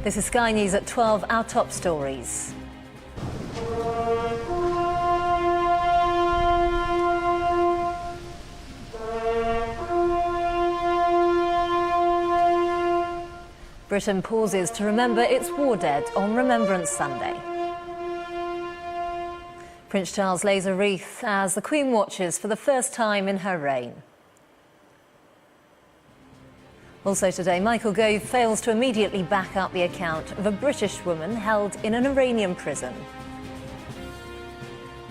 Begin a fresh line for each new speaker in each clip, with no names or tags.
This is Sky News at 12, our top stories. Britain pauses to remember its war dead on Remembrance Sunday. Prince Charles lays a wreath as the Queen watches for the first time in her reign. Also today, Michael Gove fails to immediately back up the account of a British woman held in an Iranian prison.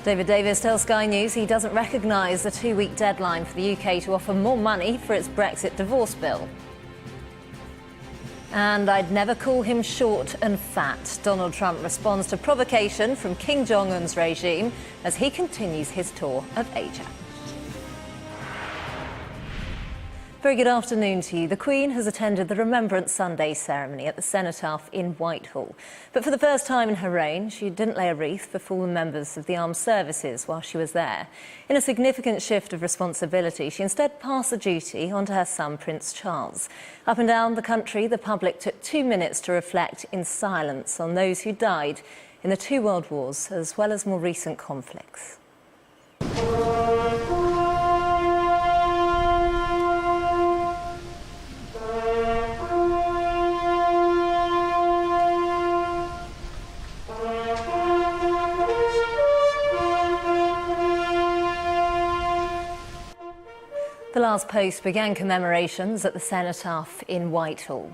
David Davis tells Sky News he doesn't recognise the 2-week deadline for the UK to offer more money for its Brexit divorce bill. And I'd never call him short and fat. Donald Trump responds to provocation from Kim Jong-un's regime as he continues his tour of Asia. Very good afternoon to you. The Queen has attended the Remembrance Sunday ceremony at the Cenotaph in Whitehall. But for the first time in her reign, she didn't lay a wreath for fallen members of the armed services while she was there. In a significant shift of responsibility, she instead passed the duty on to her son, Prince Charles. Up and down the country, the public took 2 minutes to reflect in silence on those who died in the 2 world wars, as well as more recent conflicts. The last post began commemorations at the Cenotaph in Whitehall.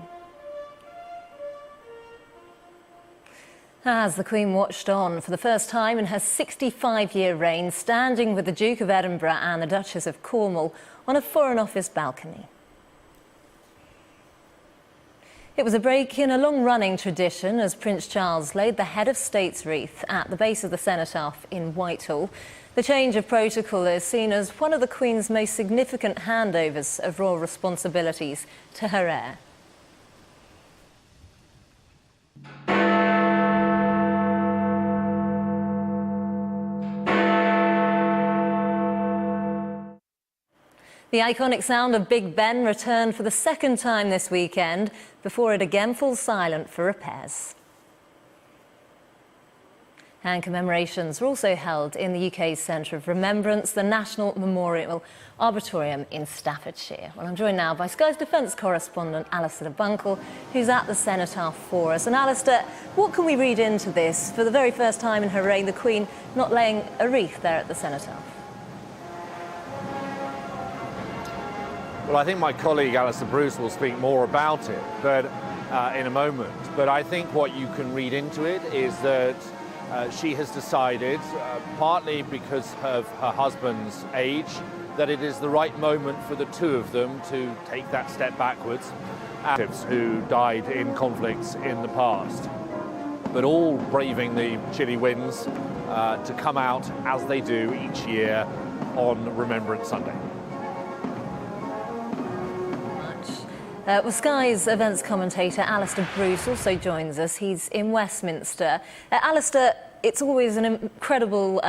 As the Queen watched on for the first time in her 65-year reign, standing with the Duke of Edinburgh and the Duchess of Cornwall on a Foreign Office balcony. It was a break in a long-running tradition as Prince Charles laid the head of state's wreath at the base of the Cenotaph in Whitehall. The change of protocol is seen as one of the Queen's most significant handovers of royal responsibilities to her heir. The iconic sound of Big Ben returned for the second time this weekend before it again falls silent for repairs. And commemorations were also held in the UK's Centre of Remembrance, the National Memorial Arboretum in Staffordshire. Well, I'm joined now by Sky's defence correspondent Alistair Bunkle, who's at the Cenotaph for us. And Alistair, what can we read into this? For the very first time in her reign, the Queen not laying a wreath there at the Cenotaph.
Well, I think my colleague Alistair Bruce will speak more about it in a moment. But I think what you can read into it is that she has decided, partly because of her husband's age, that it is the right moment for the two of them to take that step backwards. Actives who died in conflicts in the past, but all braving the chilly winds to come out as they do each year on Remembrance Sunday.
Well, Sky's events commentator Alistair Bruce also joins us. He's in Westminster. Alistair, it's always an incredible,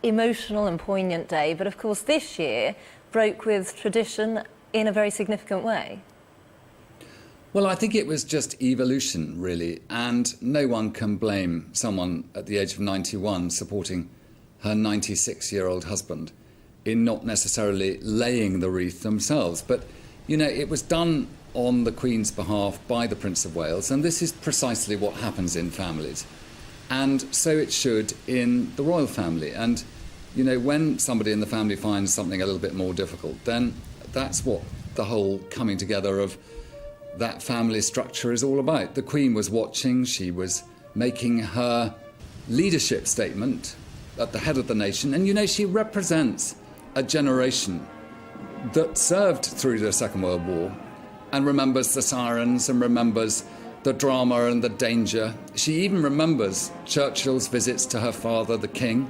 emotional and poignant day, but of course this year broke with tradition in a very significant way.
Well, I think it was just evolution, really, and no one can blame someone at the age of 91 supporting her 96-year-old husband in not necessarily laying the wreath themselves. But, you know, it was done on the Queen's behalf by the Prince of Wales, and this is precisely what happens in families. And so it should in the royal family. And, you know, when somebody in the family finds something a little bit more difficult, then that's what the whole coming together of that family structure is all about. The Queen was watching, she was making her leadership statement at the head of the nation, and, you know, she represents a generation that served through the Second World War and remembers the sirens and remembers the drama and the danger. She even remembers Churchill's visits to her father, the King,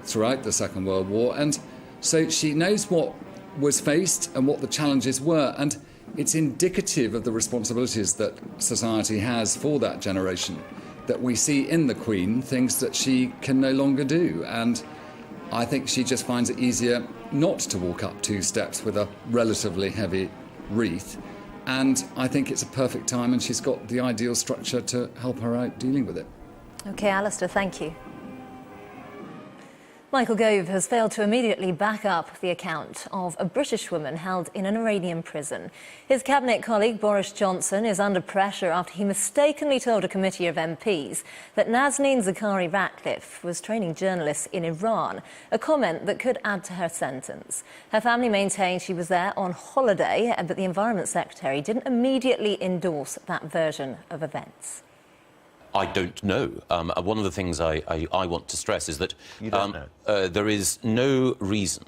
throughout the Second World War. And so she knows what was faced and what the challenges were. And it's indicative of the responsibilities that society has for that generation, that we see in the Queen things that she can no longer do. And I think she just finds it easier not to walk up 2 steps with a relatively heavy wreath And I think it's a perfect time, and she's got the ideal structure to help her out dealing with it.
OK, Alistair, thank you. Michael Gove has failed to immediately back up the account of a British woman held in an Iranian prison. His cabinet colleague Boris Johnson is under pressure after he mistakenly told a committee of MPs that Nazanin Zaghari-Ratcliffe was training journalists in Iran, a comment that could add to her sentence. Her family maintained she was there on holiday, but the Environment Secretary didn't immediately endorse that version of events.
I don't know. One of the things I want to stress is that there is no reason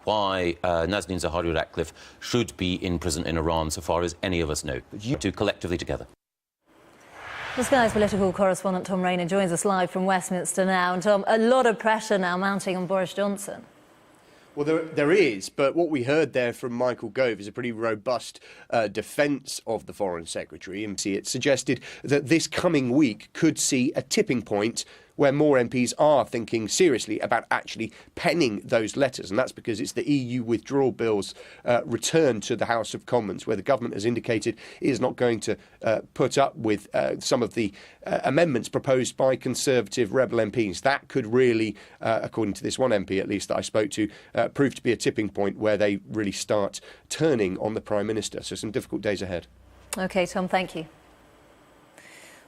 why Nazanin Zaghari-Ratcliffe should be in prison in Iran, so far as any of us know. You two collectively together.
The Sky's political correspondent Tom Rayner joins us live from Westminster now. And Tom, a lot of pressure now mounting on Boris Johnson.
Well, there is, but what we heard there from Michael Gove is a pretty robust defence of the Foreign Secretary. It suggested that this coming week could see a tipping point where more MPs are thinking seriously about actually penning those letters. And that's because it's the EU withdrawal bill's return to the House of Commons, where the government has indicated it is not going to put up with some of the amendments proposed by Conservative rebel MPs. That could really, according to this one MP at least that I spoke to, prove to be a tipping point where they really start turning on the Prime Minister. So some difficult days ahead. OK, Tom, thank you.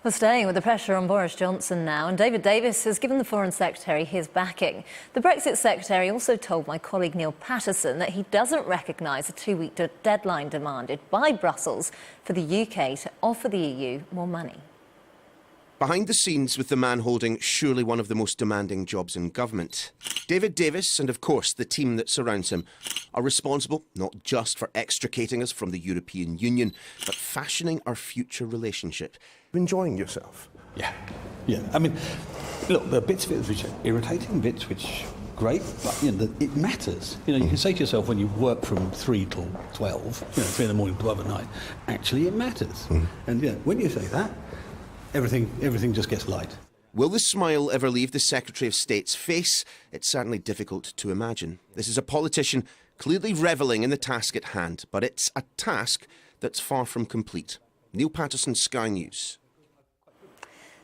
Well, staying with the pressure on Boris Johnson now, and David Davis has given the Foreign Secretary his backing. The Brexit Secretary also told my colleague Neil Patterson that he doesn't recognise a two-week deadline demanded by Brussels for the UK to offer the EU more money.
Behind the scenes with the man holding surely one of the most demanding jobs in government, David Davis and, of course, the team that surrounds him are responsible not just for extricating us from the European Union, but fashioning our future relationship.
Enjoying yourself?
Yeah. I mean, look, there are bits of it which are irritating, bits which great, but it matters. You can say to yourself when you work from 3 till 12, 3 in the morning, 12 at night, actually it matters. And when you say that, everything just gets light.
Will the smile ever leave the Secretary of State's face? It's certainly difficult to imagine. This is a politician clearly revelling in the task at hand, but it's a task that's far from complete. Neil Patterson, Sky News.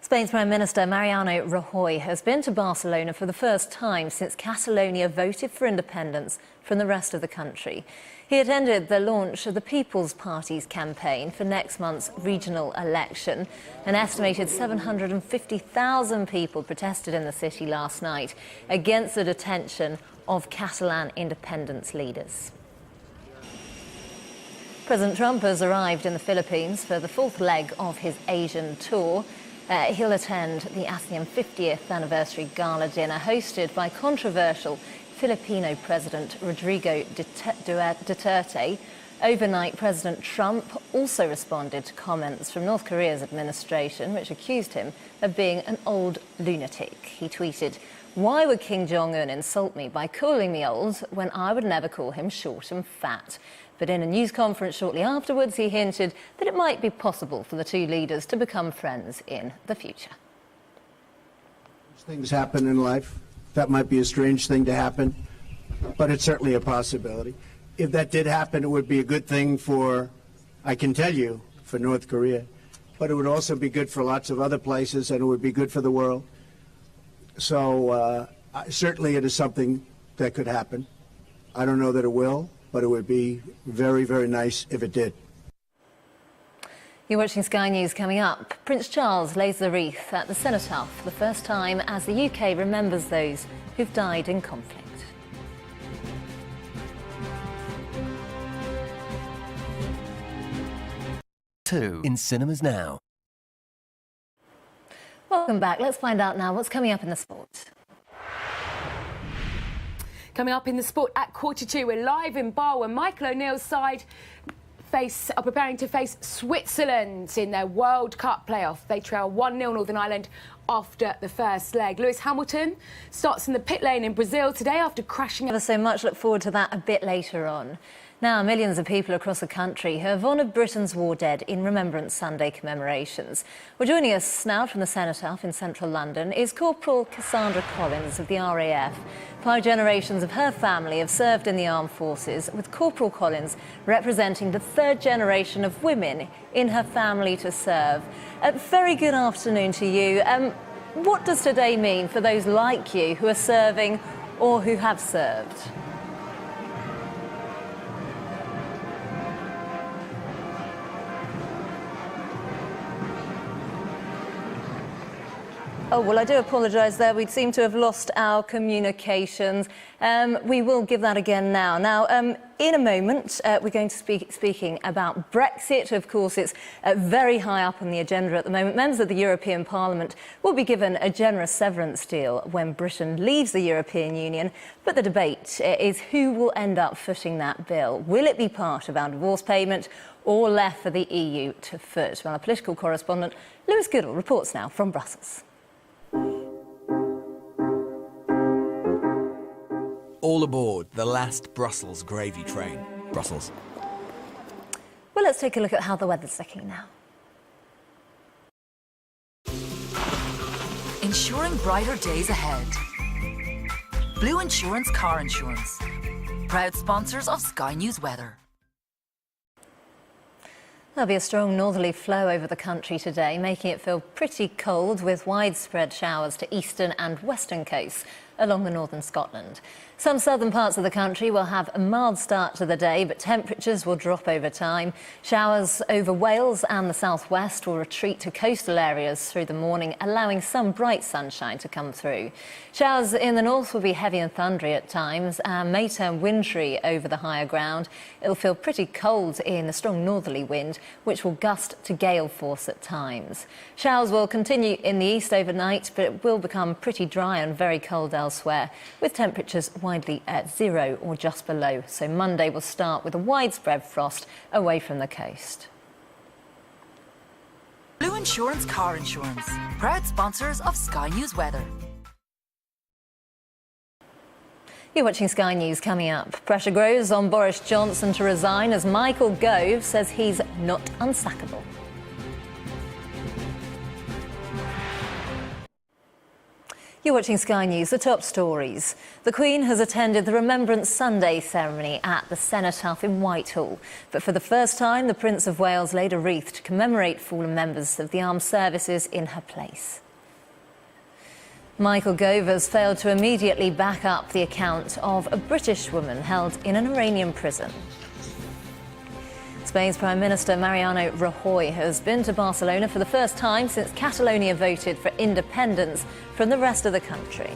Spain's Prime Minister Mariano Rajoy has been to Barcelona for the first time since Catalonia voted for independence from the rest of the country. He attended the launch of the People's Party's campaign for next month's regional election. An estimated 750,000 people protested in the city last night against the detention of Catalan independence leaders. President Trump has arrived in the Philippines for the 4th leg of his Asian tour. He'll attend the ASEAN 50th anniversary gala dinner hosted by controversial Filipino President Rodrigo Duterte. Overnight, President Trump also responded to comments from North Korea's administration, which accused him of being an old lunatic. He tweeted, "Why would Kim Jong-un insult me by calling me old when I would never call him short and fat?" But in a news conference shortly afterwards, he hinted that it might be possible for the two leaders to become friends in the future.
Things happen in life. That might be a strange thing to happen, but it's certainly a possibility. If that did happen, it would be a good thing for, I can tell you, for North Korea. But it would also be good for lots of other places, and it would be good for the world. So certainly it is something that could happen. I don't know that it will, but it would be very, very nice if it did.
You're watching Sky News. Coming up, Prince Charles lays the wreath at the cenotaph for the first time as the UK remembers those who've died in conflict.
In cinemas now.
Welcome back. Let's find out now what's coming up in the sport.
Coming up in the sport at 2:45, we're live in Bar where Michael O'Neill's side are preparing to face Switzerland in their World Cup playoff. They trail 1-0 Northern Ireland after the first leg. Lewis Hamilton starts in the pit lane in Brazil today after crashing.
Ever so much. Look forward to that a bit later on. Now, millions of people across the country have honoured Britain's war dead in Remembrance Sunday commemorations. Well, joining us now from the Cenotaph in central London is Corporal Cassandra Collins of the RAF. 5 generations of her family have served in the armed forces, with Corporal Collins representing the 3rd generation of women in her family to serve. Very good afternoon to you. What does today mean for those like you who are serving or who have served? Oh, well, I do apologise there. We seem to have lost our communications. We will give that again now. Now, in a moment, we're going to be speaking about Brexit. Of course, it's very high up on the agenda at the moment. Members of the European Parliament will be given a generous severance deal when Britain leaves the European Union. But the debate is who will end up footing that bill. Will it be part of our divorce payment or left for the EU to foot? Well, our political correspondent, Lewis Goodall, reports now from Brussels.
All aboard the last Brussels gravy train. Brussels.
Well, let's take a look at how the weather's looking now.
Ensuring brighter days ahead. Blue Insurance Car Insurance. Proud sponsors of Sky News Weather.
There'll be a strong northerly flow over the country today, making it feel pretty cold with widespread showers to eastern and western coasts along the northern Scotland. Some southern parts of the country will have a mild start to the day, but temperatures will drop over time. Showers over Wales and the southwest will retreat to coastal areas through the morning, allowing some bright sunshine to come through. Showers in the north will be heavy and thundery at times and may turn wintry over the higher ground. It'll feel pretty cold in the strong northerly wind, which will gust to gale force at times. Showers will continue in the east overnight, but it will become pretty dry and very cold elsewhere, with temperatures widely at 0 or just below. So Monday will start with a widespread frost away from the coast.
Blue Insurance Car Insurance. Proud sponsors of Sky News Weather.
You're watching Sky News. Coming up, pressure grows on Boris Johnson to resign as Michael Gove says he's not unsackable. You're watching Sky News. The top stories. The Queen has attended the Remembrance Sunday ceremony at the Cenotaph in Whitehall. But for the first time, the Prince of Wales laid a wreath to commemorate fallen members of the armed services in her place. Michael Gove has failed to immediately back up the account of a British woman held in an Iranian prison. Spain's Prime Minister Mariano Rajoy has been to Barcelona for the first time since Catalonia voted for independence from the rest of the country.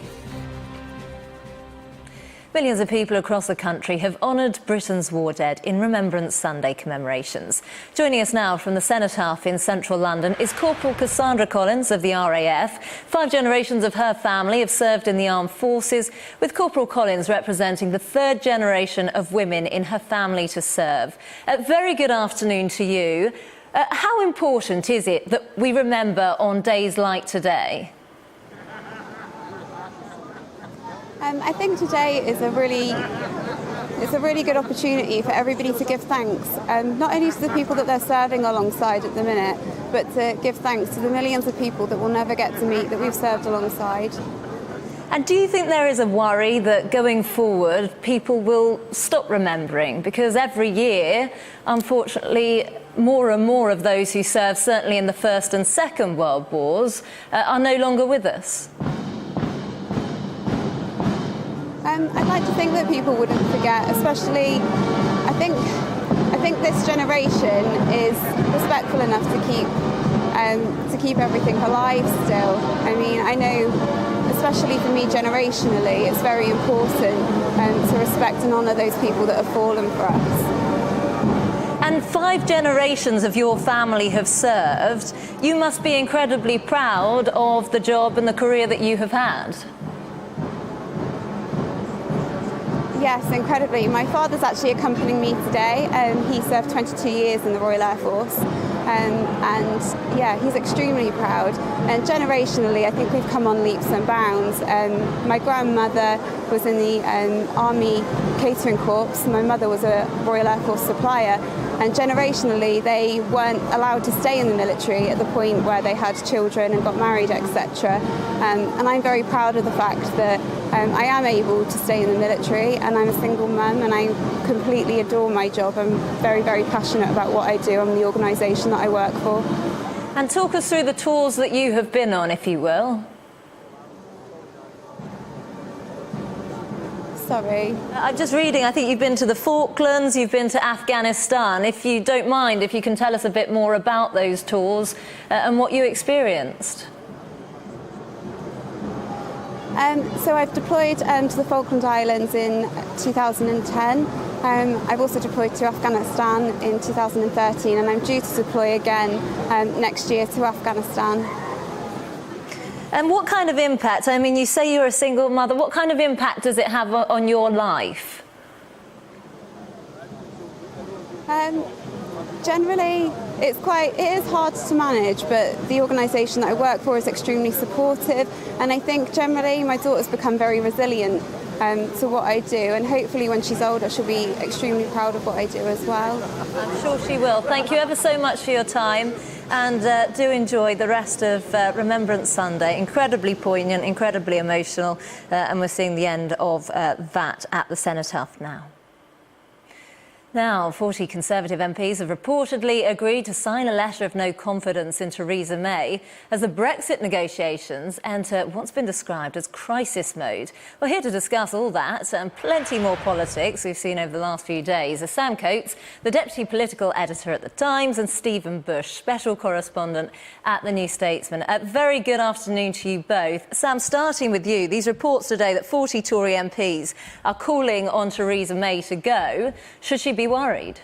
Millions of people across the country have honoured Britain's war dead in Remembrance Sunday commemorations. Joining us now from the Cenotaph in central London is Corporal Cassandra Collins of the RAF. 5 generations of her family have served in the armed forces, with Corporal Collins representing the 3rd generation of women in her family to serve. Very good afternoon to you. How important is it that we remember on days like today?
I think today is a really good opportunity for everybody to give thanks, not only to the people that they're serving alongside at the minute, but to give thanks to the millions of people that we'll never get to meet that we've served alongside.
And do you think there is a worry that going forward people will stop remembering? Because every year, unfortunately, more and more of those who served, certainly in the First and Second World Wars, are no longer with us.
I'd like to think that people wouldn't forget, especially I think this generation is respectful enough to keep everything alive still. I mean, I know, especially for me generationally, it's very important to respect and honour those people that have fallen for us.
And 5 generations of your family have served. You must be incredibly proud of the job and the career that you have had.
Yes, incredibly. My father's actually accompanying me today. He served 22 years in the Royal Air Force, and yeah, he's extremely proud. And generationally, I think we've come on leaps and bounds. My grandmother was in the Army Catering Corps. My mother was a Royal Air Force supplier. And generationally, they weren't allowed to stay in the military at the point where they had children and got married, etc. And I'm very proud of the fact that I am able to stay in the military, and I'm a single mum, and I completely adore my job. I'm very, very passionate about what I do and the organisation that I work for.
And talk us through the tours that you have been on, if you will.
Sorry.
I'm just reading, I think you've been to the Falklands, you've been to Afghanistan. If you don't mind, if you can tell us a bit more about those tours and what you experienced.
So I've deployed to the Falkland Islands in 2010. I've also deployed to Afghanistan in 2013, and I'm due to deploy again next year to Afghanistan.
And what kind of impact, I mean, you say you're a single mother, what kind of impact does it have on your life?
Generally, it is hard to manage, but the organisation that I work for is extremely supportive, and I think generally my daughter's become very resilient to what I do, and hopefully when she's older she'll be extremely proud of what I do as well.
I'm sure she will. Thank you ever so much for your time, and do enjoy the rest of Remembrance Sunday. Incredibly poignant, incredibly emotional, and we're seeing the end of that at the Cenotaph now. Now, 40 Conservative MPs have reportedly agreed to sign a letter of no confidence in Theresa May as the Brexit negotiations enter what's been described as crisis mode. We're here to discuss all that and plenty more politics we've seen over the last few days. As Sam Coates, the Deputy Political Editor at The Times, and Stephen Bush, Special Correspondent at The New Statesman. Very good afternoon to you both. Sam, starting with you, these reports today that 40 Tory MPs are calling on Theresa May to go. Should she be worried?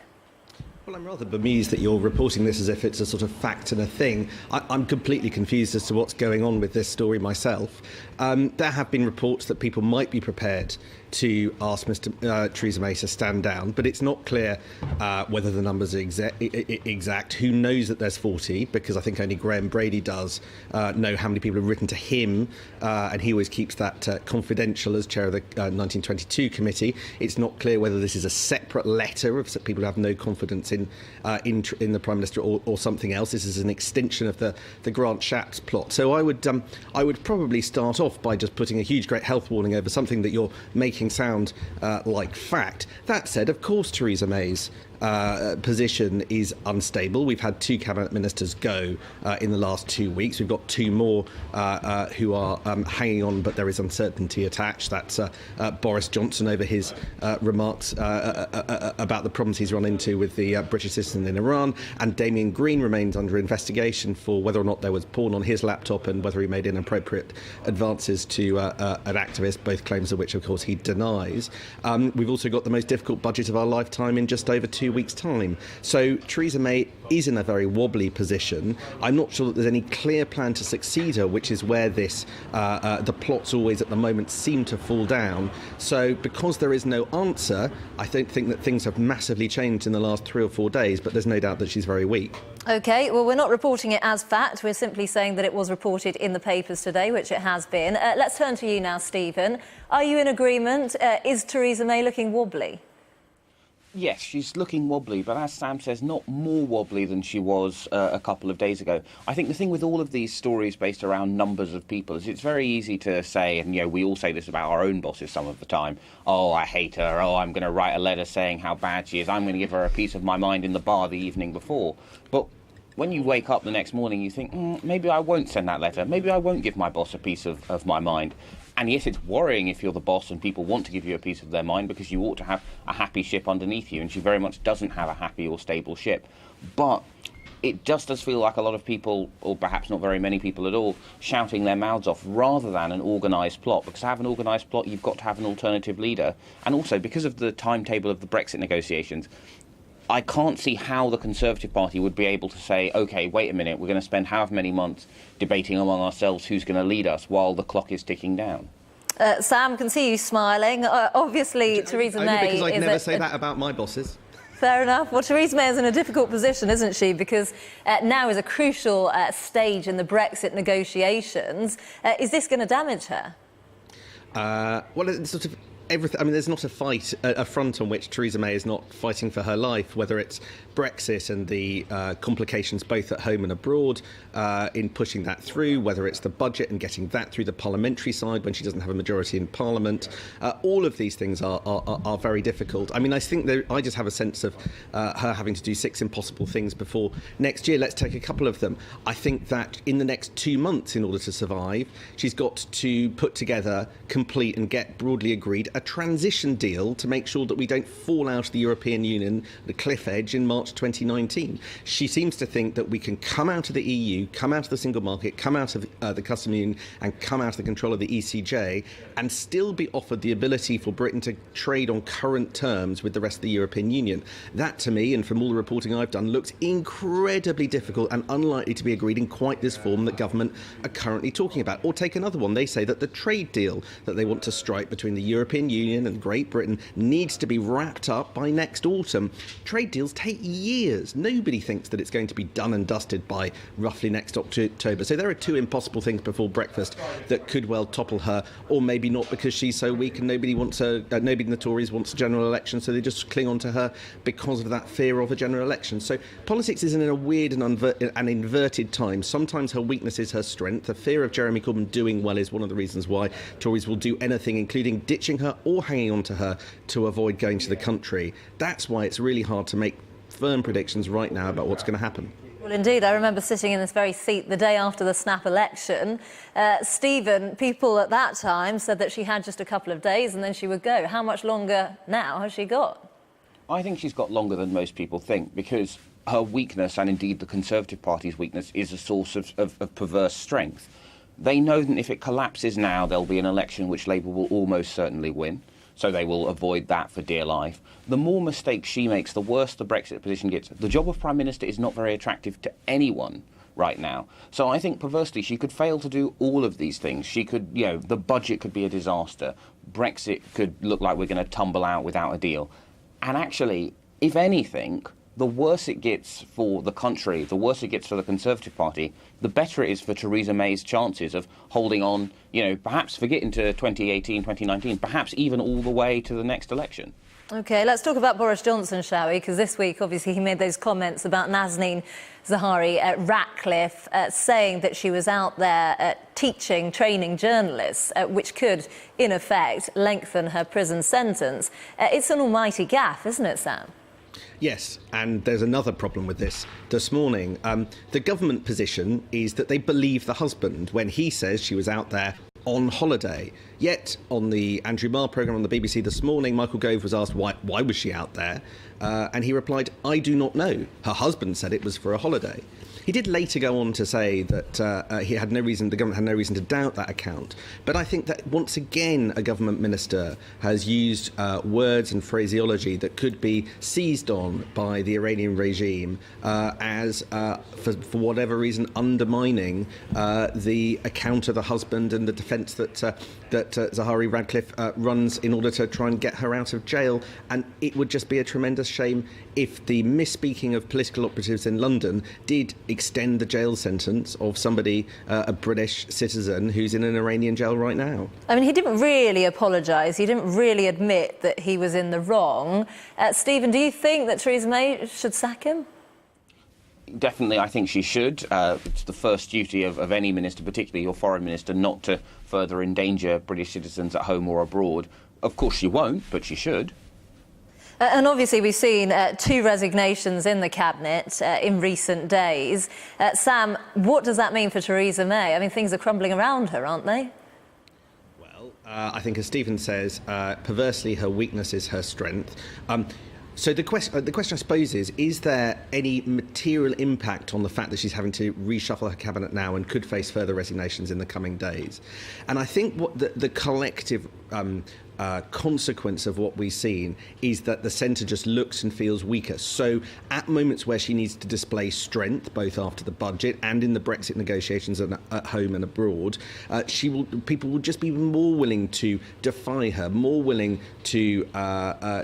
Well, I'm rather bemused that you're reporting this as if it's a sort of fact and a thing. I'm completely confused as to what's going on with this story myself. There have been reports that people might be prepared to ask Theresa May to stand down, but it's not clear whether the numbers are exact. Who knows that there's 40? Because I think only Graham Brady does know how many people have written to him, and he always keeps that confidential as chair of the 1922 committee. It's not clear whether this is a separate letter of people who have no confidence in the Prime Minister or something else. This is an extension of the Grant Shapps plot. So I would probably start off by just putting a huge, great health warning over something that you're making sound like fact. That said, of course, Theresa May's position is unstable. We've had 2 cabinet ministers go in the last 2 weeks. We've got 2 more who are hanging on, but there is uncertainty attached. That's Boris Johnson over his remarks about the problems he's run into with the British citizen in Iran, and Damien Green remains under investigation for whether or not there was porn on his laptop and whether he made inappropriate advances to an activist, both claims of which, of course, he denies. We've also got the most difficult budget of our lifetime in just over 2 weeks' time. So Theresa May is in a very wobbly position. I'm not sure that there's any clear plan to succeed her, which is where the plots always at the moment seem to fall down. So because there is no answer, I don't think that things have massively changed in the last 3 or 4 days, but there's no doubt that she's very weak.
OK, well, we're not reporting it as fact. We're simply saying that it was reported in the papers today, which it has been. Let's turn to you now, Stephen. Are you in agreement? Is Theresa May looking wobbly?
Yes, she's looking wobbly, but as Sam says, not more wobbly than she was a couple of days ago. I think the thing with all of these stories based around numbers of people is it's very easy to say, and we all say this about our own bosses some of the time, oh, I hate her, oh, I'm going to write a letter saying how bad she is, I'm going to give her a piece of my mind in the bar the evening before. But when you wake up the next morning, you think, maybe I won't send that letter, maybe I won't give my boss a piece of my mind. And yes, it's worrying if you're the boss and people want to give you a piece of their mind, because you ought to have a happy ship underneath you, and she very much doesn't have a happy or stable ship. But it just does feel like a lot of people, or perhaps not very many people at all, shouting their mouths off rather than an organised plot. Because to have an organised plot, you've got to have an alternative leader. And also, because of the timetable of the Brexit negotiations, I can't see how the Conservative Party would be able to say, OK, wait a minute, we're going to spend however many months debating among ourselves who's going to lead us while the clock is ticking down.
Sam, can see you smiling. Obviously, Theresa May
because I'd
is
never say that about my bosses.
Fair enough. Well, Theresa May is in a difficult position, isn't she? Because now is a crucial stage in the Brexit negotiations. Is this going to damage her?
Well, it's sort of everything. I mean, there's not a front on which Theresa May is not fighting for her life, whether it's Brexit and the complications both at home and abroad in pushing that through, whether it's the budget and getting that through the parliamentary side when she doesn't have a majority in Parliament. All of these things are very difficult. I mean, I think I just have a sense of her having to do 6 impossible things before next year. Let's take a couple of them. I think that in the next 2 months, in order to survive, she's got to put together, complete and get broadly agreed a transition deal to make sure that we don't fall out of the European Union, the cliff edge, in March 2019. She seems to think that we can come out of the EU, come out of the single market, come out of the customs union and come out of the control of the ECJ and still be offered the ability for Britain to trade on current terms with the rest of the European Union. That, to me, and from all the reporting I've done, looks incredibly difficult and unlikely to be agreed in quite this form that government are currently talking about. Or take another one. They say that the trade deal that they want to strike between the European Union and Great Britain needs to be wrapped up by next autumn. Trade deals take years. Nobody thinks that it's going to be done and dusted by roughly next October. So there are 2 impossible things before breakfast that could well topple her, or maybe not, because she's so weak and nobody in the Tories wants a general election, so they just cling on to her because of that fear of a general election. So politics is in a weird and inverted time. Sometimes her weakness is her strength. The fear of Jeremy Corbyn doing well is one of the reasons why Tories will do anything, including ditching her or hanging on to her, to avoid going to the country. That's why it's really hard to make firm predictions right now about what's going to happen.
Well, indeed, I remember sitting in this very seat the day after the snap election. Stephen, people at that time said that she had just a couple of days and then she would go. How much longer now has she got?
I think she's got longer than most people think, because her weakness, and indeed the Conservative Party's weakness, is a source of perverse strength. They know that if it collapses now, there'll be an election which Labour will almost certainly win. So they will avoid that for dear life. The more mistakes she makes, the worse the Brexit position gets. The job of Prime Minister is not very attractive to anyone right now. So I think, perversely, she could fail to do all of these things. She could, the budget could be a disaster. Brexit could look like we're going to tumble out without a deal. And actually, if anything, the worse it gets for the country, the worse it gets for the Conservative Party, the better it is for Theresa May's chances of holding on, perhaps forget into 2018, 2019, perhaps even all the way to the next election.
OK, let's talk about Boris Johnson, shall we? Because this week, obviously, he made those comments about Nazanin Zahawi at Ratcliffe, saying that she was out there teaching, training journalists, which could, in effect, lengthen her prison sentence. It's an almighty gaffe, isn't it, Sam?
Yes, and there's another problem with this morning. The government position is that they believe the husband when he says she was out there on holiday. Yet, on the Andrew Marr programme on the BBC this morning, Michael Gove was asked why was she out there, and he replied, "I do not know. Her husband said it was for a holiday." He did later go on to say that the government had no reason to doubt that account. But I think that once again a government minister has used words and phraseology that could be seized on by the Iranian regime as, for whatever reason, undermining the account of the husband and the defence that Zahawi Ratcliffe runs in order to try and get her out of jail. And it would just be a tremendous shame if the misspeaking of political operatives in London did extend the jail sentence of somebody, a British citizen who's in an Iranian jail right now.
I mean, he didn't really apologise. He didn't really admit that he was in the wrong. Stephen, do you think that Theresa May should sack him?
Definitely, I think she should. It's the first duty of any minister, particularly your foreign minister, not to further endanger British citizens at home or abroad. Of course she won't, but she should.
And obviously we've seen 2 resignations in the Cabinet in recent days. Sam, what does that mean for Theresa May? I mean, things are crumbling around her, aren't they?
Well, I think, as Stephen says, perversely her weakness is her strength. So the question, I suppose, is there any material impact on the fact that she's having to reshuffle her cabinet now and could face further resignations in the coming days? And I think what the collective consequence of what we've seen is that the centre just looks and feels weaker. So at moments where she needs to display strength, both after the budget and in the Brexit negotiations at home and abroad, people will just be more willing to defy her, more willing to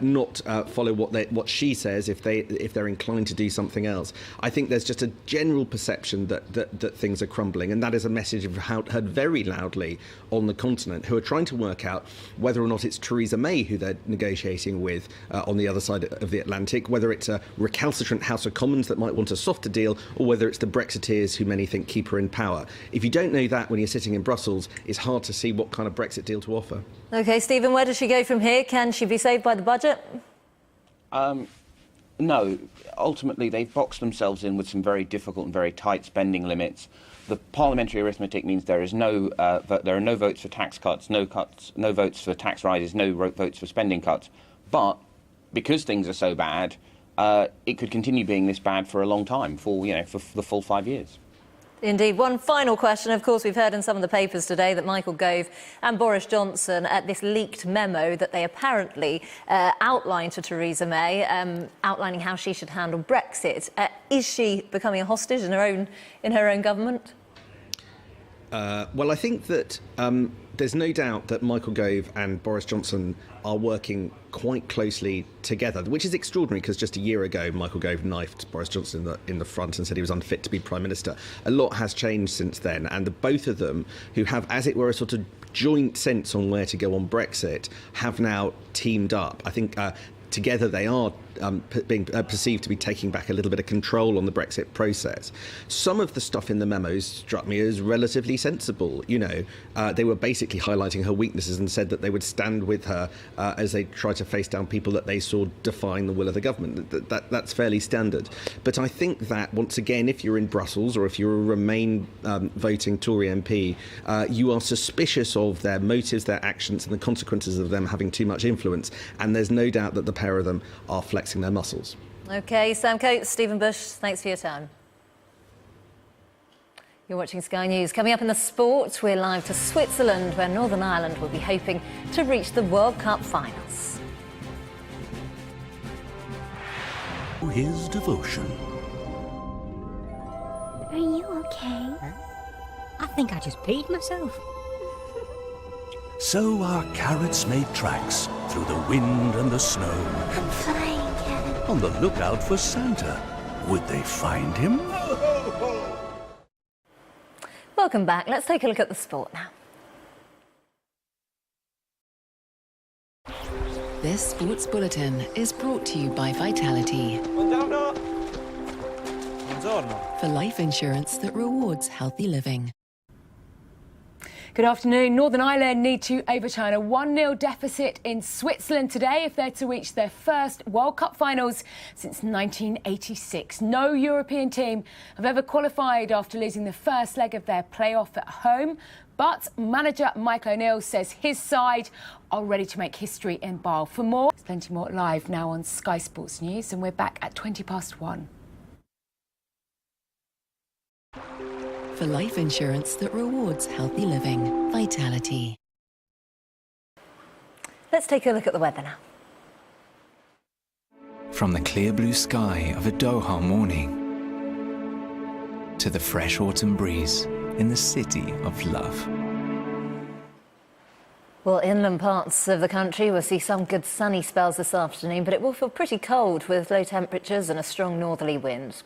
not follow what she says if they're inclined to do something else. I think there's just a general perception that things are crumbling, and that is a message heard very loudly on the continent, who are trying to work out whether or not it's Theresa May who they're negotiating with on the other side of the Atlantic, whether it's a recalcitrant House of Commons that might want a softer deal, or whether it's the Brexiteers who many think keep her in power. If you don't know that when you're sitting in Brussels, it's hard to see what kind of Brexit deal to offer.
OK, Stephen, where does she go from here? Can she be saved by the budget?
No. Ultimately, they've boxed themselves in with some very difficult and very tight spending limits. The parliamentary arithmetic means there are no votes for tax cuts, no votes for tax rises, no votes for spending cuts. But because things are so bad, it could continue being this bad for a long time, for the full 5 years.
Indeed. One final question. Of course, we've heard in some of the papers today that Michael Gove and Boris Johnson, this leaked memo that they apparently outlined to Theresa May, outlining how she should handle Brexit. Is she becoming a hostage in her own government?
Well, I think that there's no doubt that Michael Gove and Boris Johnson are working quite closely together, which is extraordinary because just a year ago Michael Gove knifed Boris Johnson in the front and said he was unfit to be Prime Minister. A lot has changed since then, and the both of them, who have, as it were, a sort of joint sense on where to go on Brexit, have now teamed up. I think together they are being perceived to be taking back a little bit of control on the Brexit process. Some of the stuff in the memos struck me as relatively sensible. They were basically highlighting her weaknesses and said that they would stand with her as they try to face down people that they saw defying the will of the government. That's fairly standard. But I think that, once again, if you're in Brussels or if you're a Remain voting Tory MP, you are suspicious of their motives, their actions, and the consequences of them having too much influence. And there's no doubt that the pair of them are flexing their muscles.
OK, Sam Coates, Stephen Bush, thanks for your time. You're watching Sky News. Coming up in the sport, we're live to Switzerland, where Northern Ireland will be hoping to reach the World Cup finals.
His devotion.
Are you okay? I think I just peed myself.
So our carrots made tracks through the wind and the snow.
I'm flying, Kevin.
On the lookout for Santa. Would they find him?
Welcome back. Let's take a look at the sport now.
This sports bulletin is brought to you by Vitality.
Buongiorno. Buongiorno.
For life insurance that rewards healthy living.
Good afternoon. Northern Ireland need to overturn a 1-0 deficit in Switzerland today if they're to reach their first World Cup finals since 1986. No European team have ever qualified after losing the first leg of their playoff at home. But manager Michael O'Neill says his side are ready to make history in Basel. For more, there's plenty more live now on Sky Sports News, and we're back at 1:20.
For life insurance that rewards healthy living. Vitality.
Let's take a look at the weather now.
From the clear blue sky of a Doha morning to the fresh autumn breeze in the city of love.
Well, inland parts of the country will see some good sunny spells this afternoon, but it will feel pretty cold with low temperatures and a strong northerly wind.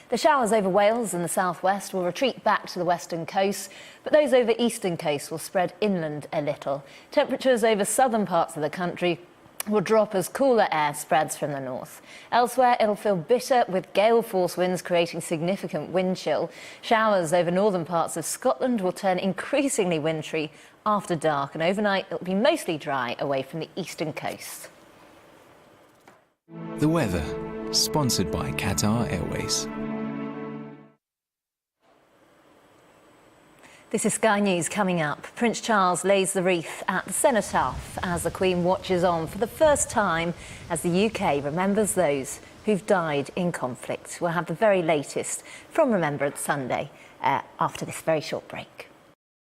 The showers over Wales and the southwest will retreat back to the western coast, but those over eastern coast will spread inland a little. Temperatures over southern parts of the country will drop as cooler air spreads from the north. Elsewhere, it'll feel bitter with gale-force winds creating significant wind chill. Showers over northern parts of Scotland will turn increasingly wintry after dark, and overnight it'll be mostly dry away from the eastern coast.
The weather, sponsored by Qatar Airways.
This is Sky News. Coming up. Prince Charles lays the wreath at the cenotaph as the Queen watches on for the first time as the UK remembers those who've died in conflict. We'll have the very latest from Remembrance Sunday after this very short break.